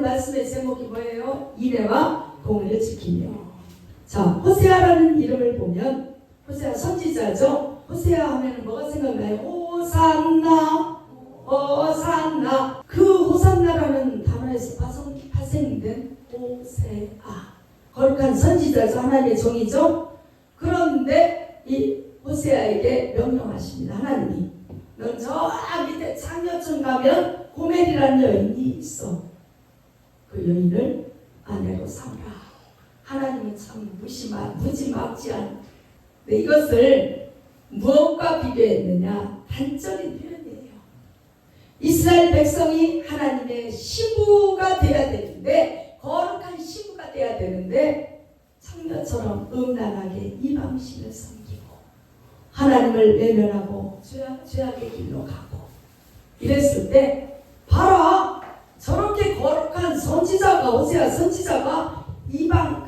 말씀의 제목이 뭐예요? 인애와 공의를 지키며. 자, 호세아라는 이름을 보면 호세아 선지자죠. 호세아 하면 뭐가 생각나요? 호산나, 호산나. 그 호산나라는 단어에서 파생된 호세아, 거룩한 선지자죠. 하나님의 종이죠. 그런데 이 호세아에게 명령하십니다. 하나님이 넌 저 밑에 창녀촌 가면 고멜이라는 여인이 있어. 그 여인을 아내로 삼으라. 하나님은 참 무지막지한. 네, 이것을 무엇과 비교했느냐? 단적인 표현이에요. 이스라엘 백성이 하나님의 신부가 되어야 되는데, 거룩한 신부가 되어야 되는데 창녀처럼 음란하게 이방신을 섬기고 하나님을 외면하고 죄악의 길로 가고 이랬을 때, 봐라, 저렇게 거룩한 선지자가, 호세아 선지자가 이방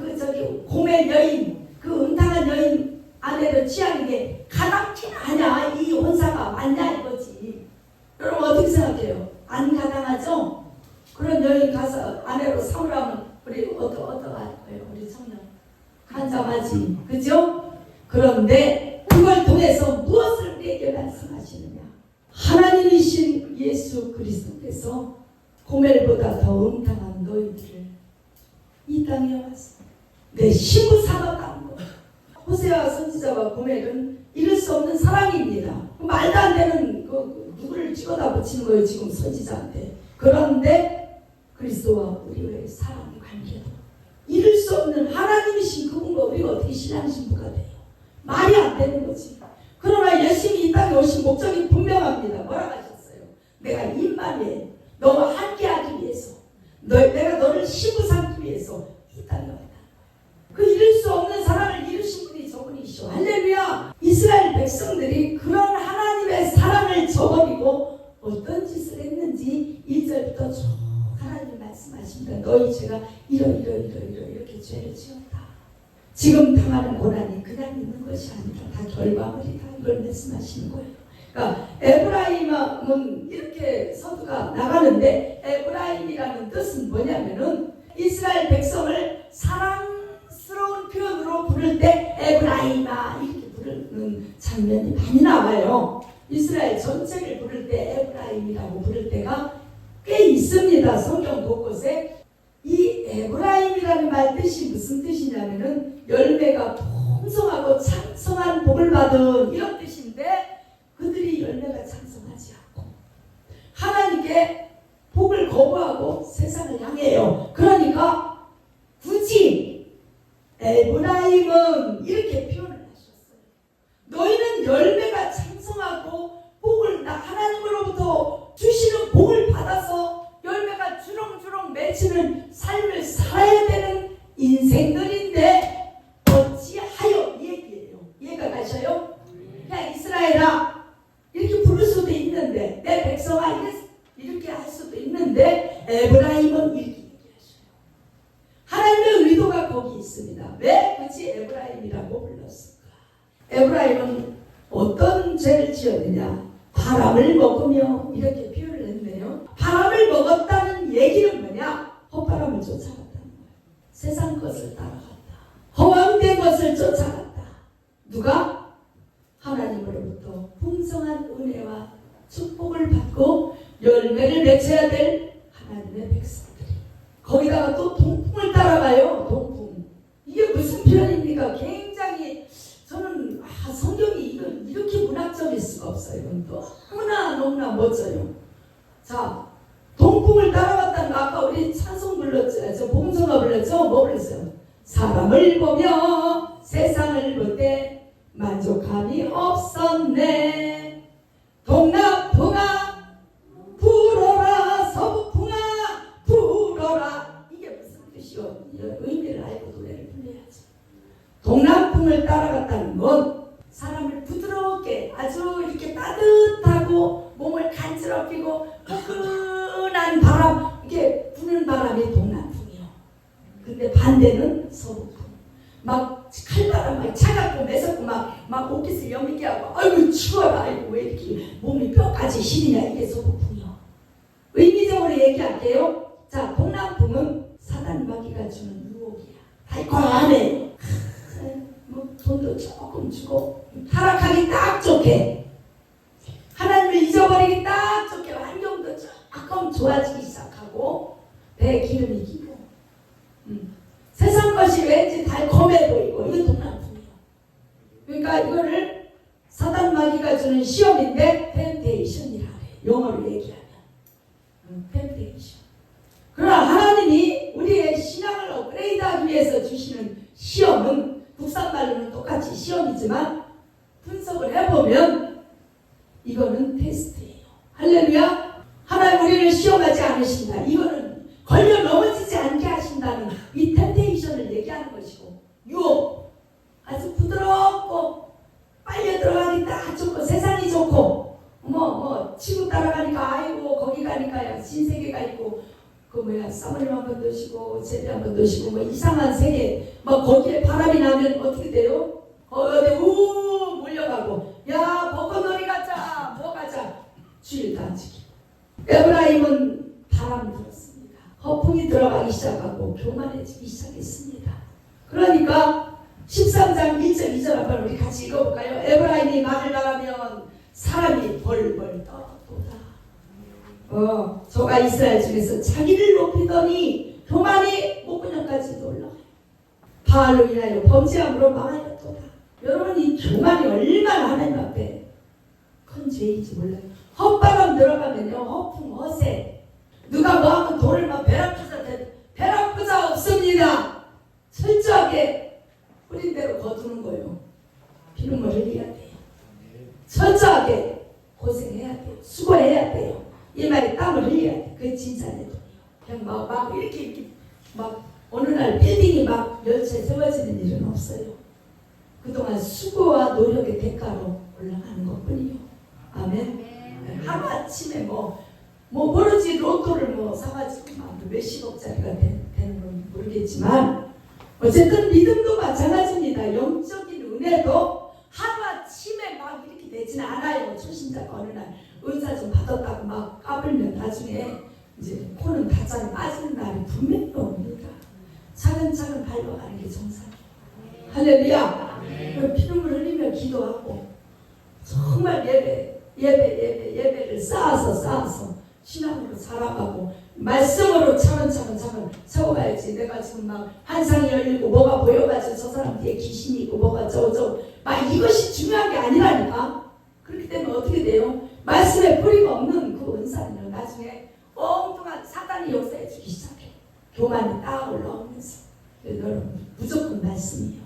고멜 여인, 그 음탕한 여인 아내를 취하는 게 가당키나 하냐? 이 혼사가 맞냐 이거지. 여러분 어떻게 생각해요? 안 가당하죠? 그런 여인 가서 아내로 삼으라면 우리 어떡할 거예요? 우리 청년 간장하지, 그죠? 그런데 그걸 통해서 무엇을 우리에게 말씀하시느냐? 하나님이신 예수 그리스도께서 고멜보다 더 음탕한 너희들을 이 땅에 왔어. 내 신부 삼았다는 거. 호세아 선지자와 고멜은 이룰 수 없는 사랑입니다. 말도 안 되는 누구를 찍어다 붙이는 거예요, 지금 선지자한테. 그런데 그리스도와 우리의 사랑의 관계도 이룰 수 없는 하나님이신 그분과 우리가 어떻게 신앙 신부가 돼요? 말이 안 되는 거지. 그러나 예수님이 이 땅에 오신 목적이 분명합니다. 뭐라고 하셨어요? 내가 임마누엘, 너와 함께하기 위해서, 내가 너를 신부 삼기 위해서 이 땅에 왔다. 그 이룰 수 없는 사랑을 이루신 분이 저분이시오. 할렐루야. 이스라엘 백성들이 그런 하나님의 사랑을 저버리고 어떤 짓을 했는지 1절부터 쭉 하나님 말씀하십니다. 너희 죄가 이렇게 죄를 지었다. 지금 당하는 고난이 그냥 있는 것이 아니라 다 결과물이다. 이걸 말씀하시는 거예요. 그러니까 에브라임은 이렇게 서두가 나가는데, 에브라임이라는 뜻은 뭐냐면은 이스라엘 백성을 사랑스러운 표현으로 부를 때 에브라임아 이렇게 부르는 장면이 많이 나와요. 이스라엘 전체를 부를 때 에브라임이라고 부를 때가 꽤 있습니다. 성경 곳곳에. 이 에브라임이라는 말 뜻이 무슨 뜻이냐면은 열매가 풍성하고 창성한 복을 받은 이런 뜻인데, 그들이 열매가 창성하지 않고 하나님께 복을 거부하고 세상을 향해요. 그러니까 굳이 에브라임은 이렇게 표현을 하셨어요. 너희는 열매가 창성하고 복을 하나님으로부터 주시는 복을 받아서 열매가 주렁주렁 맺히는 삶을 살아야 되는 인생들인데 어찌하여, 이 얘기예요. 이해가 가셔요? 야 이스라엘아 이렇게 부를 수도 있는데, 내 백성아 이렇게 할 수도 있는데, 에브라임은 이렇게 얘기하셔요. 하나님의 의도가 거기 있습니다. 왜 굳이 에브라임이라고 불렀을까? 에브라임은 어떤 죄를 지었느냐? 바람을 먹으며 이렇게 표현을 했네요. 바람을 먹었다는 얘기는 뭐냐? 헛바람을 쫓아갔다는 거예요. 세상 것을 따라갔다. 허황된 것을 쫓아갔다. 누가? 하나님으로부터 풍성한 은혜와 축복을 받고 열매를 맺어야 될 하나님의 백성들이. 거기다가 또 동풍을 따라가요. 동풍. 이게 무슨 표현입니까? 굉장히 저는 성경이 이렇게 문학적일 수가 없어요. 이건 너무나 멋져요. 자, 동풍을 따라갔다는 거 아까 우리 찬송 불렀죠. 봉성가 불렀죠. 뭐 불렀어요? 사람을 보며 세상을 볼 때 만족함이 없었네. 동남풍아 불어라, 서북풍아 불어라. 이게 무슨 뜻이요? 의미를 알고 노래를 불러야지. 동남풍을 따라갔다는 건 사람을 부드럽게 아주 이렇게 따뜻하고 몸을 간지럽히고 포근한 바람, 이게 부는 바람이 동남풍이요. 근데 반대는 서북풍. 막 칼바람 막 차갑고 매섭고 막 옷깃을 여미게 하고 아이고 추워라, 아이고 왜 이렇게 몸이 뼈까지 시리냐, 이게 서북풍이요. 의미적으로 얘기할게요. 자, 동남풍은 사단 마귀가 주는 유혹이야. 달콤하네. 뭐 돈도 조금 주고 타락하기 딱 좋게, 하나님을 잊어버리기 딱 좋게, 환경도 조금 좋아지기 시작하고 배 기름이 기고 세상 것이 왠지 달콤해 보이고 이거 동남풍이에요. 그러니까 이거를 사단 마귀가 주는 시험인데 템테이션이라 해요. 영어로 얘기하면 템테이션. 그러나 하나님이 우리의 신앙을 업그레이드하기 위해서 주시는 시험은 국산말로는 똑같이 시험이지만 분석을 해보면 이거는 테스트예요. 할렐루야. 하나님 우리를 시험하지 않으신다. 이거는 걸려 넘어지지 않게 하신다는 이 템테이션을 얘기하는 것이고, 유혹 아주 부드럽고 빨려 들어가기 딱 좋고 세상이 좋고 친구 따라가니까 아이고 거기 가니까 신세계가 있고 사모님 한 번 드시고 제비 한 번 드시고 이상한 세계 거기에 바람이 나면 어떻게 돼요? 어디 몰려가고 야 벚꽃놀이 가자 뭐 가자 주일 단지기. 에브라임은 바람이 들었습니다. 허풍이 들어가기 시작하고 교만해지기 시작했습니다. 그러니까 13장 1절 2절 한번 우리 같이 읽어볼까요? 에브라임이 말을 나가면 사람이 벌벌 떠도다. 저가 이스라엘 중에서 자기를 높이더니 교만이 목구녕까지도 올라가요. 바알로 인하여 범죄함으로 망하였도다. 여러분 이 교만이 얼마나 하나님 앞에 큰 죄인지 몰라요. 헛바람 들어가면요 허풍 허세 누가 뭐하면 돈을 벼락부자 없습니다. 철저하게 뿌린 대로 거두는 거예요. 피눈물 흘려야 돼요. 철저하게 고생해야 돼요. 수고해야 돼요. 이 말에 땀을 흘려야 돼. 그게 진짜 내 돈이에요. 그냥 막 이렇게 어느 날 빌딩이 막 열차에 세워지는 일은 없어요. 그동안 수고와 노력의 대가로 올라가는 것 뿐이요. 아멘. 하루아침에 모르지 로또를 사가지고 몇십억짜리가 되는 건 모르겠지만 어쨌든 믿음도 마찬가지입니다. 영적인 은혜도 하루아침에 막 이렇게 되지는 않아요. 초신자가 어느 날 은사 좀 받았다고 막 까불면 나중에 이제 코는 가짜로 빠지는 날이 분명히 옵니다. 차근차근 밟아가는 게 정상이에요. 할렐루야. 피눈물 흘리며 기도하고 정말 예배를 쌓아서 신앙으로 살아가고 말씀으로 차근차근 세워가야지. 내가 지금 막 환상이 열리고 뭐가 보여가지고 저 사람 뒤에 귀신이 있고 뭐가 저거 이것이 중요한 게 아니라니까. 그렇기 때문에 어떻게 돼요? 말씀에 뿌리가 없는 그 은사는 나중에 엉뚱한 사단이 역사해 주기 시작해. 교만이 딱 올라오면서. 여러분 무조건 말씀이요.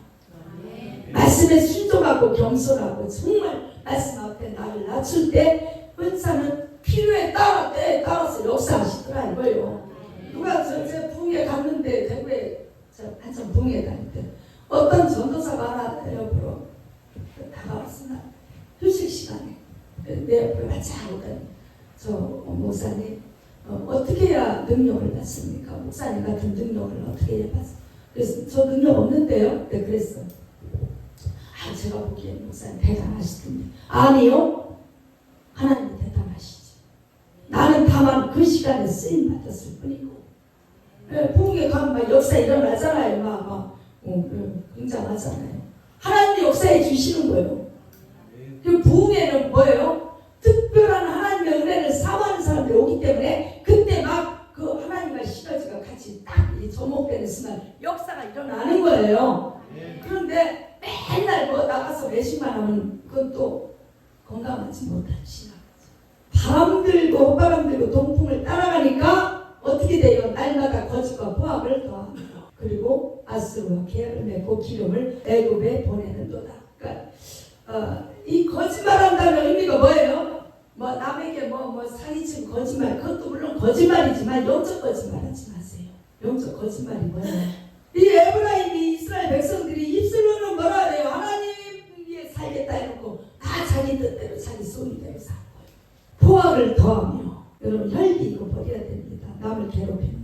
말씀에 순종하고 겸손하고 정말 말씀 앞에 나를 낮출 때 은사는 필요에 따라 때에 따라서 역사하시더라 이거예요. 누가 제 부흥회 갔는데 대구에 한참 부흥회 다닐 때 어떤 전도사가 하나 옆으로 다가왔으나 휴식 시간에 내 옆에 같이 하거든요. 저 목사님 어떻게 해야 능력을 받습니까? 목사님 같은 능력을 어떻게 해야 받습니까? 그래서 저 능력 없는데요. 네, 그랬어요. 제가 보기엔 목사님 대단하시던데. 아니요. 하나님 대단하시지. 나는 다만 그 시간에 쓰임 받았을 뿐이고. 부흥회 가면 역사 일어나잖아요. 굉장하잖아요. 하나님 역사해 주시는 거예요. 그 부흥회는 뭐예요? 특별한 하나님의 은혜를 사모하는 사람들이 오기 때문에 그때 그 하나님과 시너지가 같이 딱 접목되는 순간 역사가 일어나는 거예요. 그런데 맨날 나가서 외식만 하면 그건 또 건강하지 못한 신앙. 바람 들고 헛바람 들고 동풍을 따라가니까 어떻게 돼요? 날마다 거짓과 포악을 더합니다. 그리고 아수르와 계약을 맺고 기름을 애굽에 보내는도다. 그러니까 이 거짓말한다는 의미가 뭐예요? 남에게 사기치고 거짓말, 그것도 물론 거짓말이지만 영적 거짓말하지 마세요. 영적 거짓말이 뭐예요? 이 에브라임이 이스라엘 백성들이 입술로는 뭐라 그래요? 하나님 위에 살겠다 해놓고 다 자기 뜻대로 자기 소리대로 살 거예요. 포악을 더하며 여러분 혈기 이거 버려야 됩니다. 남을 괴롭히는 거.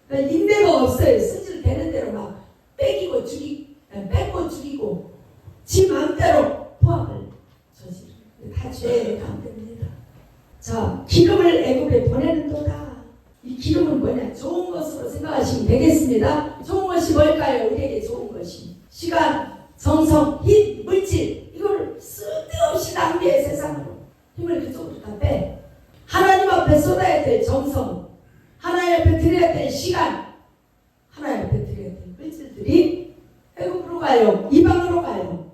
그러니까 인내가 없어요. 승질 되는 대로 막 뺏고 죽이고 지 마음대로 포악을 저지르는 다 죄의 가운데입니다. 자, 기름을 애굽에 보내는도다. 이 기름은 뭐냐? 좋은 것으로 생각. 생각하시면 되겠습니다. 좋은 것이 뭘까요? 우리에게 좋은 것이 시간, 정성, 힘, 물질 이걸 쓸데없이 낭비해. 세상으로 힘을 그쪽으로 다 빼. 하나님 앞에 쏟아야 될 정성, 하나님 앞에 드려야 될 시간, 하나님 앞에 드려야 될 물질들이 애국으로 가요. 이방으로 가요.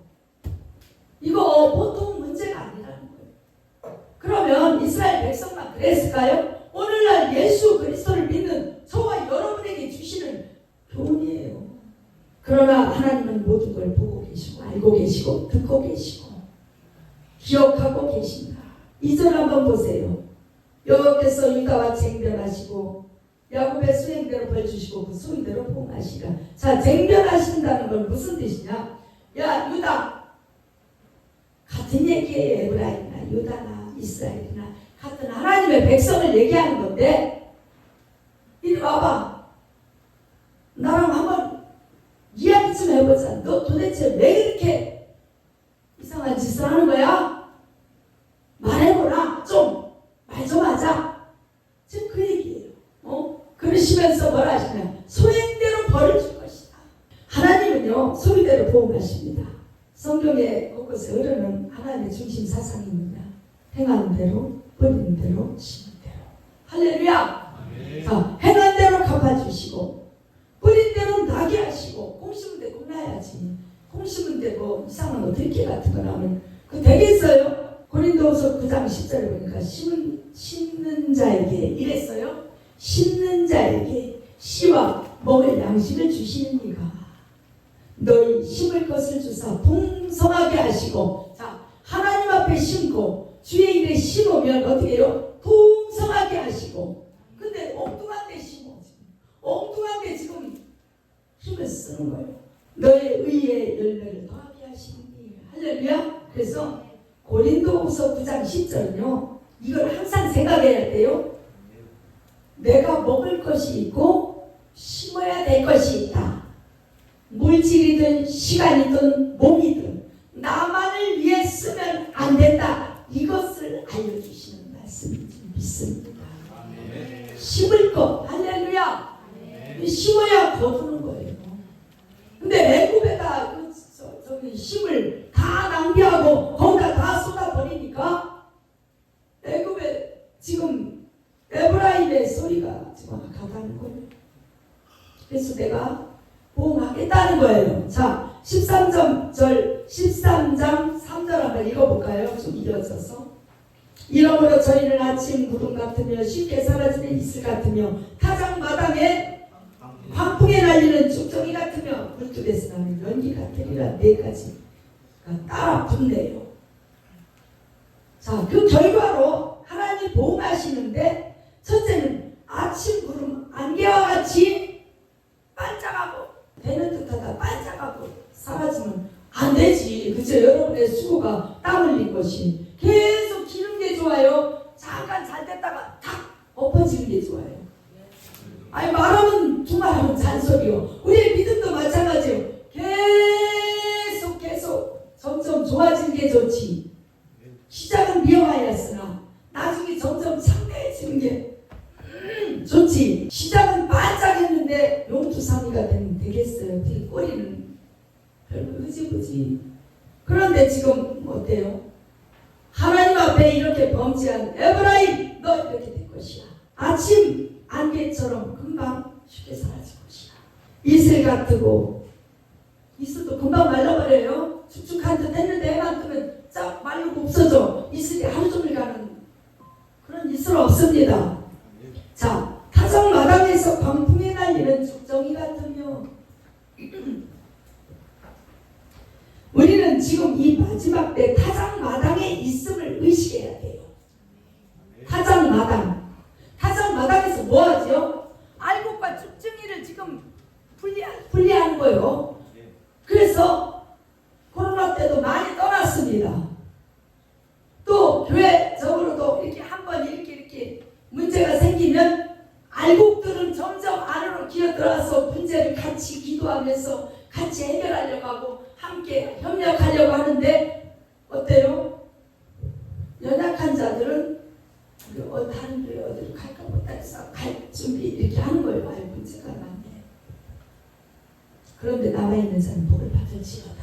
이거 보통 문제가 아니라는 거예요. 그러면 이스라엘 백성만 그랬을까요? 오늘날 예수 그리스도를 믿는 저와 여러분에게 주시는 교훈이에요. 그러나 하나님은 모든 걸 보고 계시고 알고 계시고 듣고 계시고 기억하고 계십니다. 2절 한번 보세요. 여호와께서 유다와 쟁변하시고 야곱의 수행대로 벌 주시고 그 소위대로 봉하시라. 자, 쟁변하신다는 건 무슨 뜻이냐? 야, 유다 같은 얘기예요. 에브라임이나 유다나 이스라엘이나 같은 하나님의 백성을 얘기하는 건데, 이리 와봐. 나랑 한번 이야기 좀 해보자. 너 도대체 왜 이렇게 이상한 짓을 하는 거야? 말해보라. 말 좀 하자. 지금 그 얘기예요. 그러시면서 뭐라 하시냐? 소행대로 벌을 줄 것이다. 하나님은요, 소위대로 보응하십니다. 성경에 곳곳에 흐르는 하나님의 중심 사상이 뭐냐? 행하는 대로, 버리는 대로, 심는 대로. 할렐루야! 자, 행한 대로 갚아주시고, 버린 대로 나게 하시고, 콩 심은 데 콩나야지. 콩 심은 데 뭐 이상한 거 들깨 같은 거 나오면 그거 되겠어요? 고린도후서 9장 10절에 보니까 심는 자에게 이랬어요. 심는 자에게 씨와 먹을 양식을 주시는 이가 너희 심을 것을 주사 풍성하게 하시고. 자, 하나님 앞에 심고 주의 일에 심으면 어떻게 해요? 풍성하게 하시고. 근데 엉뚱한 데 심어. 엉뚱한 데 지금 힘을 쓰는 거예요. 너의 의의 열매를 더하게 하시니. 할렐루야. 그래서 고린도후서 9장 10절은요, 이걸 항상 생각해야 돼요. 내가 먹을 것이 있고 심어야 될 것이 있다. 물질이든 시간이든 몸이든 나만을 위해 쓰면 안 된다. 이것을 알려주시는 말씀인지 믿습니다. 심을 것. 할렐루야. 심어야 거두는 거예요. 근데 애굽에다 힘을 다 낭비하고 거기다 다 쏟아버리니까 애굽에 지금 에브라임의 소리가 지금 가다는 거예요. 그래서 내가 보응하겠다는 거예요. 자, 13장 3절 한번 읽어볼까요? 좀 이어져서. 이러므로 저희는 아침 구름 같으며 쉽게 사라지는 이슬 같으며 타작 마당에 광풍에 날리는 쭉정이 같으며 물뚝에서 나는 연기 같으리라. 네 가지가 따라 붙네요. 자, 그 결과로 하나님이 보응하시는데, 첫째는 아침 구름 안개와 같이 반짝하고, 되는 듯하다 반짝하고 사라지면 안 되지. 그죠? 여러분의 수고가 땀 흘린 것이 계속 기는 게 좋아요? 잠깐 잘 됐다가 탁 엎어지는 게 좋아요? 아니, 말하면 두말하면 잔소리요. 우리의 믿음도 마찬가지요. 계속 점점 좋아지는 게 좋지. 시작은 미워하였으나 나중에 점점 창대해지는 게 좋지. 시작은 반짝했는데 용투삼이가 되면 되겠어요. 되게 꼬리는 별로 흐지부지. 그런데 지금 어때요? 하나님 앞에 이렇게 범죄한 에브라임, 너 이렇게 될 것이야. 아침 안개처럼 금방 쉽게 사라질 것이야. 이슬 같고, 이슬도 금방 말라버려요. 축축한 듯 했는데 해만 뜨면 쫙 말르고 없어져. 이슬이 하루 종일 가는 그런 이슬 없습니다. 자, 타작 마당에서 광풍에 날리는 죽정이 같으며 우리는 지금 이 마지막 때 타작 마당에 있음을 의식해야 돼요. 타작 마당. 타작 마당에서 뭐 하죠? 알곡과 쭉정이를 지금 분리하는 거예요. 그래서 코로나 때도 많이 떠났습니다. 또 교회적으로도 이렇게 한번 이렇게 문제가 생기면 알곡들은 점점 안으로 기어들어와서 문제를 같이 기도하면서 같이 해결하려고 하고 함께 협력하려고 하는데 어때요? 연약한 자들은 다른 교회 어디로 갈까 보다 해서 갈 준비 이렇게 하는 거예요. 문제가 그런데 남아있는 자는 복을 받을지어다.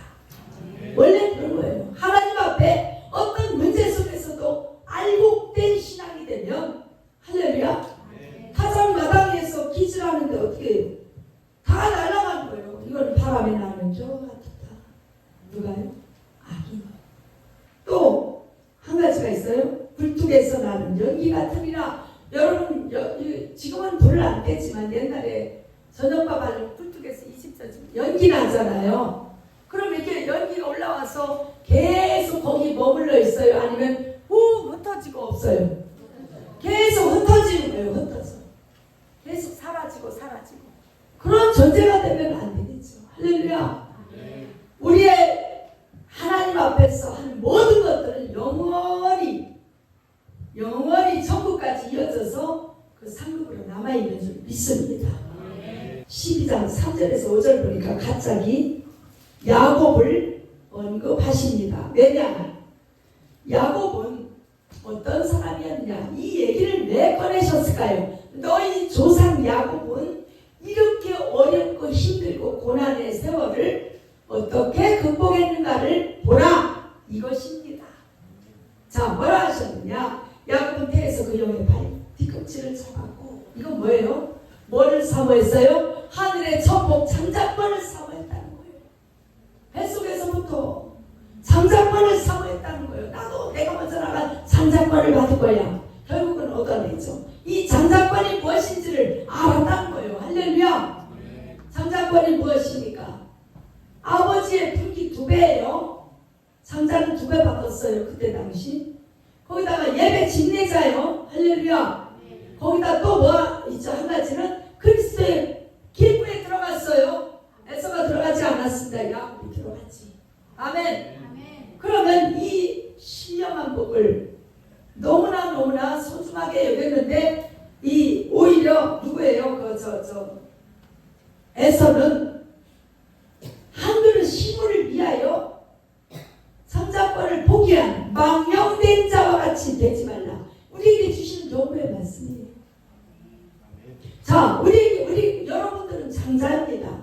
원래 그런 거예요. 하나님 앞에 어떤 문제 속에서도 알곡된 신앙이 되면 할렐루야. 타작마당에서 기질하는데 어떻게 해요? 다 날아가는 거예요. 이건 바람에 나는 저 같다. 누가요? 악이. 또 한 가지가 있어요. 불뚝에서 나는 연기 같으리라. 여러분 지금은 불을 안 떼지만 옛날에 저녁밥 하려고 불뚝에서 20전 연기 나잖아요. 그럼 이렇게 연기가 올라와서 계속 거기 머물러 있어요? 아니면 흩어지고 없어요? 계속 흩어지는 거예요. 흩어져. 계속 사라지고. 그런 존재가 되면 안 되겠죠. 할렐루야. 우리의 하나님 앞에서 하는 모든 것들은 영원히 천국까지 이어져서 그 상급으로 남아있는 줄 믿습니다. 12장 3절에서 5절 보니까 갑자기 야곱을 언급하십니다. 왜냐? 야곱은 어떤 사람이었느냐? 이 얘기를 왜 꺼내셨을까요? 너희 조상 야곱은 이렇게 어렵고 힘들고 고난의 세월을 어떻게 극복했는가를 보라. 이것입니다. 자, 뭐라 하셨느냐? 야곱은 태에서 그 영의 발 뒤꿈치를 쳐갖고 이건 뭐예요? 뭐를 사모했어요? 하늘의 천복 장작권을 사모했다는 거예요. 뱃속에서부터 장작권을 사모했다는 거예요. 나도 내가 먼저 나가 장작권을 받을 거야. 결국은 얻어내죠. 이 장작권이 무엇인지를 알았다는 거예요. 할렐루야. 장작권이 무엇입니까? 아버지의 분기 2배예요. 장작은 2배 받았어요. 그때 당시. 거기다가 예배 집례자요. 할렐루야. 거기다 또 뭐 있죠? 한 가지는 그리스도의 길구에 들어갔어요. 에서가 들어가지 않았습니다. 야곱이 들어갔지. 아멘. 그러면 이 신령한 복을 너무나 소중하게 여겼는데 이 오히려 누구예요? 에서는 한 그릇 식물을 위하여 장작권을 포기한 망령된 자와 같이 되지 말라. 우리에게 주시는 요구의 말씀이에요. 자, 우리 여러분들은 장자입니다.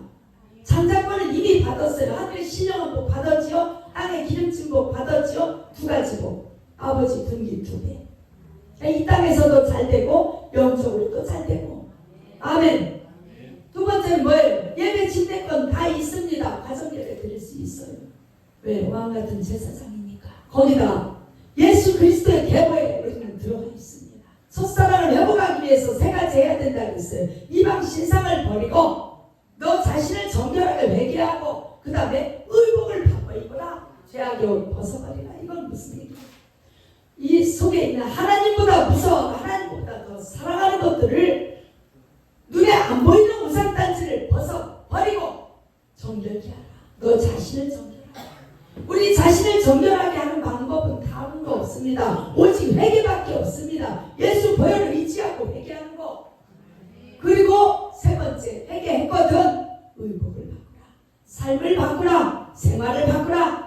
장자권을 이미 받았어요. 하늘의 신령한 복 받았지요. 땅의 기름진 복 받았지요. 2가지 복. 아버지 분기 2배. 이 땅에서도 잘 되고 영적으로도 잘 되고. 아멘. 두 번째는 뭐예요? 예배 집례권 다 있습니다. 가정예배 드릴 수 있어요. 왜? 왕같은 제사장이니까. 거기다 예수 그리스도의 계보에 우리는 들어가 있습니다. 첫사랑을 회복하기 위해서 3가지 해야 된다고 했어요. 이방 신상을 버리고 너 자신을 정결하게 회개하고 그 다음에 의복을 바꿔 입어라. 죄악의 옷 벗어버리라. 이건 무슨 얘기예요? 이 속에 있는 하나님보다 무서워 하나님보다 더 사랑하는 것들을 눈에 안 보이는 우상단지를 벗어버리고 정결케 하라. 너 자신을 정결하라. 우리 자신을 정결하게 하는 방법은 다른 거 없습니다. 오직 회개밖에 없습니다. 예수 보혈을 의지하고 회개하는 거. 그리고 3번째 회개했거든. 의복을 바꾸라. 삶을 바꾸라. 생활을 바꾸라.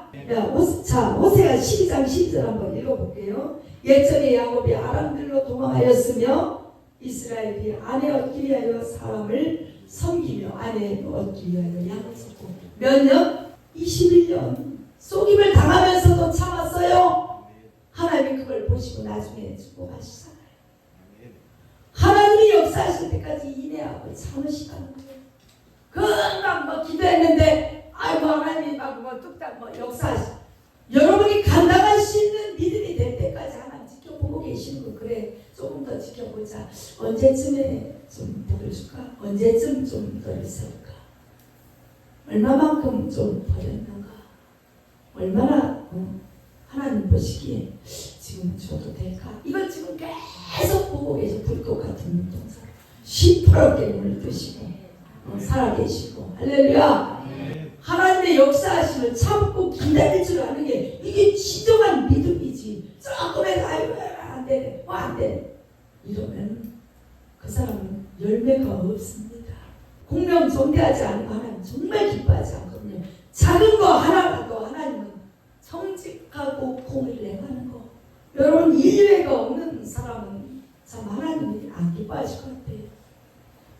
호세아 12장 12절 한번 읽어볼게요. 예전에 야곱이 아람들로 도망하였으며 이스라엘이 아내 얻기 위하여 사람을 섬기며 아내 얻기 위하여 양을 섰고 몇 년? 21년 속임을 당하면서도 참았어요. 하나님이 그걸 보시고 나중에 축복하시잖아요. 하나님이 역사하실 때까지 인내하고 참으시다는 거예요. 금방 뭐 기도했는데 아이고 하나님 막 뭐 뚝딱 뭐 역사하시. 여러분이 감당할 수 있는 믿음이 될 때까지 하나님 지켜보고 계시는 거. 그래 조금 더 지켜보자. 언제쯤에 좀 복을 줄까? 언제쯤 좀 더 있을까? 얼마만큼 좀 버렸는가? 얼마나 하나님 보시기에 지금 줘도 될까? 이걸 지금 계속 보고 계신 불꽃 같은 눈동자 시퍼렇게 눈을 뜨시고 살아계시고 할렐루야. 하나님의 역사하심을 참고 기다릴 줄 아는 게 이게 진정한 믿음이지. 조금에 아이고 안 되네 안 되네 이러면 그 사람은 열매가 없습니다. 공명 존대하지 않고 하나님 정말 기뻐하지 않거든요. 작은 거 하나라도 하나님은 성직하고 공의를 행하는 거. 여러분 인류애가 없는 사람은 참 하나님이 안 기뻐하실 것 같아요.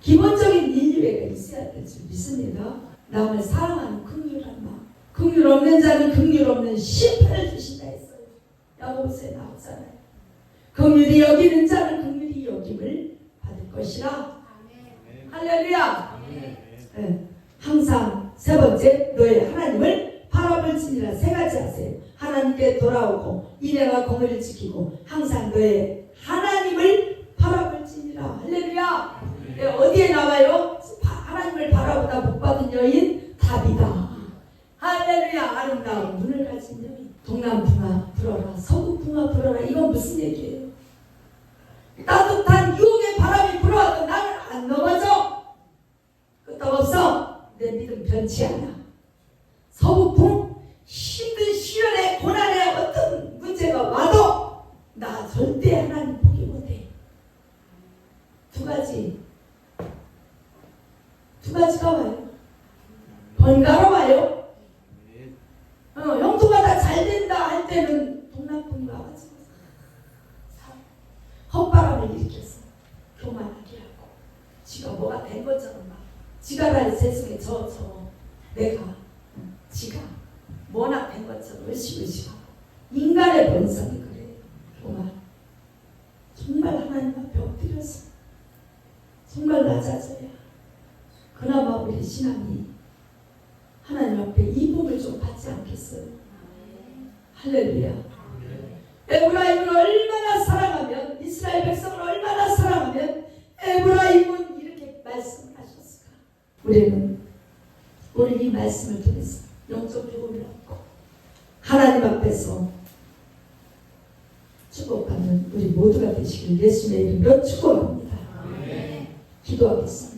기본적인 인류애가 있어야 될 줄 믿습니다. 남을 사랑하는 긍휼한 마음. 긍휼 없는 자는 긍휼 없는 심판을 주신다 했어요. 야고보서에 나오잖아요. 긍휼히 여기는 자는 긍휼히 여김을 받을 것이라. 할렐루야. 네. 항상 세 번째, 너의 하나님을 바라볼지니라. 세 가지 하세요. 하나님께 돌아오고 인애와 공의를 지키고 항상 너의 하나님을 바라볼지니라. 할렐루야. 네, 어디에 나와요? 하나님을 바라보다 복받은 여인 다비다. 할렐루야. 아름다운 눈을 가진 여인. 동남풍아 불어라, 서북풍아 불어라. 이건 무슨 얘기예요? 따뜻한 유혹의 바람이 불어와도 나는 안 넘어져. 끄떡없어. 내 믿음 변치 않아. 서북풍 힘든 시련에 고난에 어떤 문제가 와도 나 절대 하나님 포기 못해. 두 가지가 와요. 번갈아 와요. 영토가 다 잘 된다 할 때는 동남풍이 와가지고 헛바람을 일으켰어. 교만하게 하고 지가 뭐가 된 것처럼 막 지가 다 세상에 내가 지가 뭐나 된 것처럼 으시으시하고 인간의 본성이 그래요. 교만. 정말 하나님 앞에 엎드려서 정말 낮아져야 그나마 우리 신앙이 하나님 앞에 이쁨을 좀 받지 않겠어요? 할렐루야. 에브라임을 얼마나 사랑하면, 이스라엘 백성을 얼마나 사랑하면 에브라임은 이렇게 말씀을 하셨을까? 우리는 이 말씀을 통해서 영적 죽음을 얻고 하나님 앞에서 축복받는 우리 모두가 되시길 예수님의 이름으로 축복합니다. 기도하겠습니다.